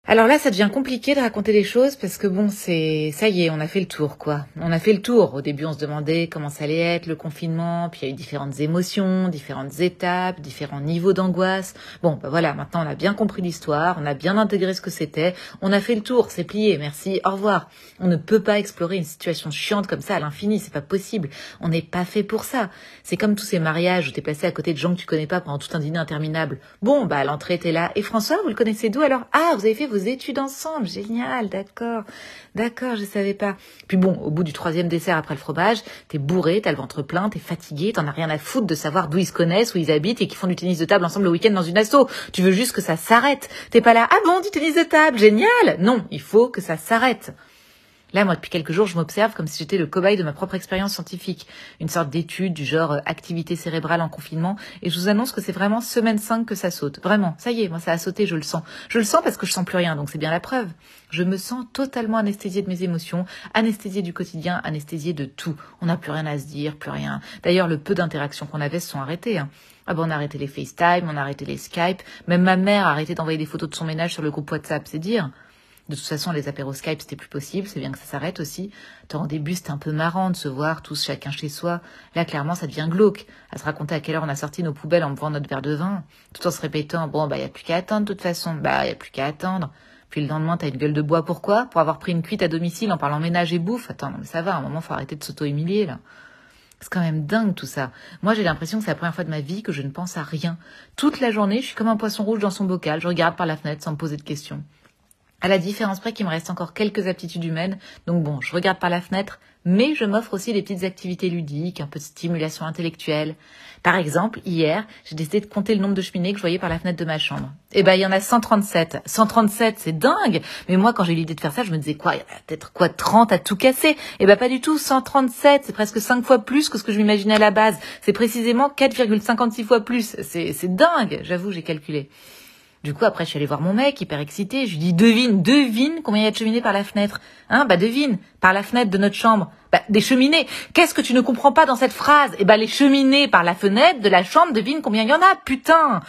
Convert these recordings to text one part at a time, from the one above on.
Alors là, ça devient compliqué de raconter les choses parce que bon, ça y est, on a fait le tour, quoi. On a fait le tour. Au début, on se demandait comment ça allait être, le confinement, puis il y a eu différentes émotions, différentes étapes, différents niveaux d'angoisse. Bon, bah voilà, maintenant on a bien compris l'histoire, on a bien intégré ce que c'était, on a fait le tour, c'est plié, merci, au revoir. On ne peut pas explorer une situation chiante comme ça à l'infini, c'est pas possible. On n'est pas fait pour ça. C'est comme tous ces mariages où t'es passé à côté de gens que tu connais pas pendant tout un dîner interminable. Bon, bah à l'entrée, t'es là. Et François, vous le connaissez d'où alors? Ah, vous avez fait vos études ensemble, génial, d'accord, je savais pas. Puis bon, au bout du 3e dessert après le fromage, t'es bourré, t'as le ventre plein, t'es fatigué, t'en as rien à foutre de savoir d'où ils se connaissent, où ils habitent et qu'ils font du tennis de table ensemble le week-end dans une asso. Tu veux juste que ça s'arrête. T'es pas là, ah bon, du tennis de table, génial. Non, il faut que ça s'arrête. Là, moi, depuis quelques jours, je m'observe comme si j'étais le cobaye de ma propre expérience scientifique. Une sorte d'étude du genre activité cérébrale en confinement. Et je vous annonce que c'est vraiment semaine 5 que ça saute. Vraiment, ça y est, moi, ça a sauté, je le sens. Je le sens parce que je sens plus rien, donc c'est bien la preuve. Je me sens totalement anesthésiée de mes émotions, anesthésiée du quotidien, anesthésiée de tout. On n'a plus rien à se dire, plus rien. D'ailleurs, le peu d'interactions qu'on avait se sont arrêtées, hein. Ah ben, on a arrêté les FaceTime, on a arrêté les Skype. Même ma mère a arrêté d'envoyer des photos de son ménage sur le groupe WhatsApp, c'est dire. De toute façon, les apéros Skype, c'était plus possible. C'est bien que ça s'arrête aussi. Tant au début, c'était un peu marrant de se voir tous chacun chez soi. Là, clairement, ça devient glauque. À se raconter à quelle heure on a sorti nos poubelles en buvant notre verre de vin. Tout en se répétant, bon, bah, y a plus qu'à attendre, de toute façon. Bah, y a plus qu'à attendre. Puis le lendemain, t'as une gueule de bois. Pourquoi? Pour avoir pris une cuite à domicile en parlant ménage et bouffe. Attends, non, mais ça va. À un moment, faut arrêter de s'auto-humilier, là. C'est quand même dingue tout ça. Moi, j'ai l'impression que c'est la première fois de ma vie que je ne pense à rien. Toute la journée, je suis comme un poisson rouge dans son bocal. Je regarde par la fenêtre sans me poser de questions. À la différence près qu'il me reste encore quelques aptitudes humaines, donc bon, je regarde par la fenêtre, mais je m'offre aussi des petites activités ludiques, un peu de stimulation intellectuelle. Par exemple, hier, j'ai décidé de compter le nombre de cheminées que je voyais par la fenêtre de ma chambre. Eh ben, il y en a 137. 137, c'est dingue! Mais moi, quand j'ai eu l'idée de faire ça, je me disais quoi? Il y en a peut-être 30 à tout casser? Eh ben, pas du tout, 137. C'est presque 5 fois plus que ce que je m'imaginais à la base. C'est précisément 4,56 fois plus. C'est dingue! J'avoue, j'ai calculé. Du coup, après, je suis allée voir mon mec, hyper excité. Je lui dis, devine combien il y a de cheminées par la fenêtre. Hein, bah, devine, par la fenêtre de notre chambre. Bah, des cheminées. Qu'est-ce que tu ne comprends pas dans cette phrase? Eh ben, les cheminées par la fenêtre de la chambre, devine combien il y en a, putain.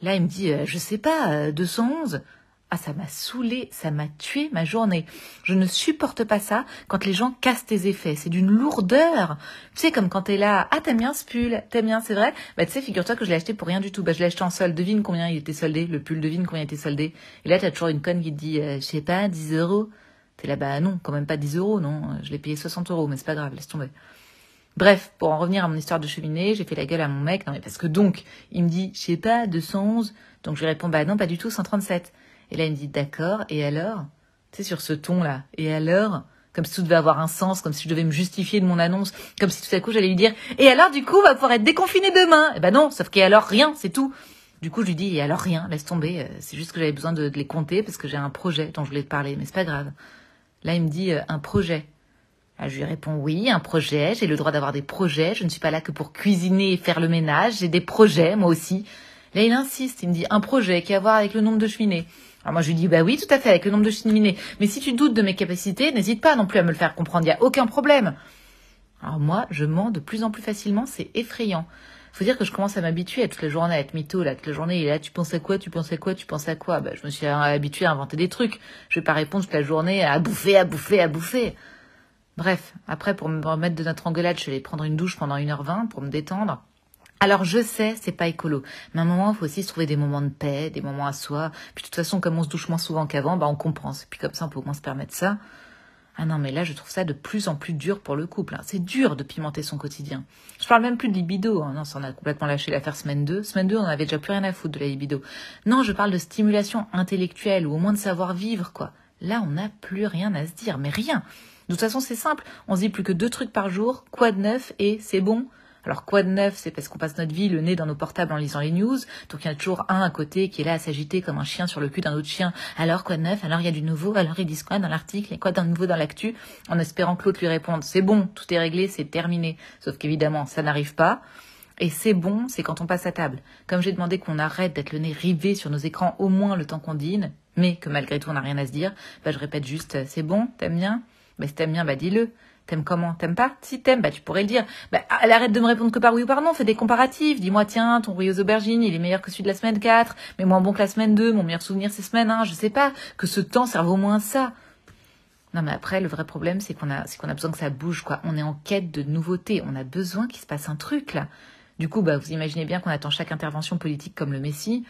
Là, il me dit, je sais pas, 211. Ah, ça m'a saoulée, ça m'a tué ma journée. Je ne supporte pas ça quand les gens cassent tes effets. C'est d'une lourdeur. Tu sais, comme quand t'es là, ah, t'aimes bien ce pull, t'aimes bien, c'est vrai? Bah, tu sais, figure-toi que je l'ai acheté pour rien du tout. Bah, je l'ai acheté en solde. Devine combien il était soldé. Le pull, devine combien il était soldé. Et là, t'as toujours une conne qui te dit, je sais pas, 10 euros. T'es là, bah non, quand même pas 10 euros, non. Je l'ai payé 60 euros, mais c'est pas grave, laisse tomber. Bref, pour en revenir à mon histoire de cheminée, j'ai fait la gueule à mon mec. Non, mais parce que donc, il me dit, je sais pas, 211. Donc, je lui réponds, bah non, pas du tout, 137. Et là, il me dit, d'accord, et alors? Tu sais, sur ce ton-là, et alors? Comme si tout devait avoir un sens, comme si je devais me justifier de mon annonce, comme si tout à coup j'allais lui dire, et alors, du coup, on va pouvoir être déconfiné demain. Eh ben non, sauf qu'et alors, rien, c'est tout. Du coup, je lui dis, et alors, rien, laisse tomber. C'est juste que j'avais besoin de les compter parce que j'ai un projet dont je voulais te parler, mais c'est pas grave. Là, il me dit, un projet. Là, je lui réponds, oui, un projet, j'ai le droit d'avoir des projets, je ne suis pas là que pour cuisiner et faire le ménage, j'ai des projets, moi aussi. Là, il insiste, il me dit, un projet qui a à voir avec le nombre de cheminées. Alors moi, je lui dis, bah oui, tout à fait, avec le nombre de cheminées. Mais si tu doutes de mes capacités, n'hésite pas non plus à me le faire comprendre, il n'y a aucun problème. Alors moi, je mens de plus en plus facilement, c'est effrayant. Faut dire que je commence à m'habituer à toute la journée à être mytho, là, toute la journée, il est là, tu penses à quoi, tu penses à quoi, tu penses à quoi? Bah, je me suis habituée à inventer des trucs. Je vais pas répondre toute la journée à bouffer, à bouffer, à bouffer. Bref, après, pour me remettre de notre engueulade, je suis allée prendre une douche pendant 1h20 pour me détendre. Alors je sais, c'est pas écolo, mais à un moment, il faut aussi se trouver des moments de paix, des moments à soi. Puis de toute façon, comme on se douche moins souvent qu'avant, bah on compense. Puis comme ça, on peut au moins se permettre ça. Ah non, mais là, je trouve ça de plus en plus dur pour le couple. Hein. C'est dur de pimenter son quotidien. Je parle même plus de libido. Hein. Non, ça, on a complètement lâché l'affaire semaine 2. Semaine 2, on avait déjà plus rien à foutre de la libido. Non, je parle de stimulation intellectuelle ou au moins de savoir-vivre, quoi. Là, on n'a plus rien à se dire, mais rien. De toute façon, c'est simple. On se dit plus que 2 trucs par jour, quoi de neuf, et c'est bon. Alors quoi de neuf, c'est parce qu'on passe notre vie le nez dans nos portables en lisant les news, donc il y en a toujours un à côté qui est là à s'agiter comme un chien sur le cul d'un autre chien. Alors quoi de neuf, alors il y a du nouveau, alors ils disent quoi dans l'article, et quoi de nouveau dans l'actu, en espérant que l'autre lui réponde, c'est bon, tout est réglé, c'est terminé. Sauf qu'évidemment, ça n'arrive pas. Et c'est bon, c'est quand on passe à table. Comme j'ai demandé qu'on arrête d'être le nez rivé sur nos écrans au moins le temps qu'on dîne, mais que malgré tout on n'a rien à se dire, bah je répète juste, c'est bon, t'aimes bien? Bah si t'aimes bien, bah dis-le. T'aimes comment? T'aimes pas? Si t'aimes, bah tu pourrais le dire. Bah elle arrête de me répondre que par oui ou par non, fais des comparatifs. Dis-moi, tiens, ton riz aux aubergines, il est meilleur que celui de la semaine 4, mais moins bon que la semaine 2, mon meilleur souvenir c'est semaine 1, je sais pas. Que ce temps serve au moins à ça. Non mais après, le vrai problème, c'est qu'on a besoin que ça bouge, quoi. On est en quête de nouveautés, on a besoin qu'il se passe un truc, là. Du coup, bah vous imaginez bien qu'on attend chaque intervention politique comme le Messie.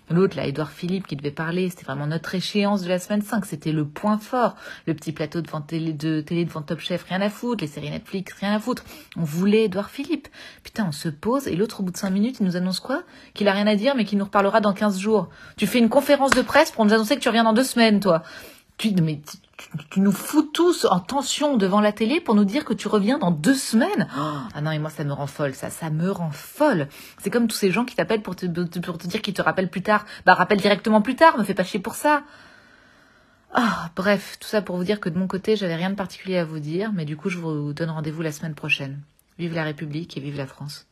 L'autre, là, Édouard Philippe, qui devait parler, c'était vraiment notre échéance de la semaine 5, c'était le point fort. Le petit plateau devant télé devant Top Chef, rien à foutre, les séries Netflix, rien à foutre. On voulait Édouard Philippe. Putain, on se pose, et l'autre, au bout de 5 minutes, il nous annonce quoi? Qu'il a rien à dire, mais qu'il nous reparlera dans 15 jours. Tu fais une conférence de presse pour nous annoncer que tu reviens dans 2 semaines, toi. Tu nous fous tous en tension devant la télé pour nous dire que tu reviens dans 2 semaines. Ah non, et moi, ça me rend folle, ça me rend folle. C'est comme tous ces gens qui t'appellent pour te dire qu'ils te rappellent plus tard. Bah, rappelle directement plus tard, me fais pas chier pour ça. Ah, bref, tout ça pour vous dire que de mon côté, j'avais rien de particulier à vous dire, mais du coup, je vous donne rendez-vous la semaine prochaine. Vive la République et vive la France.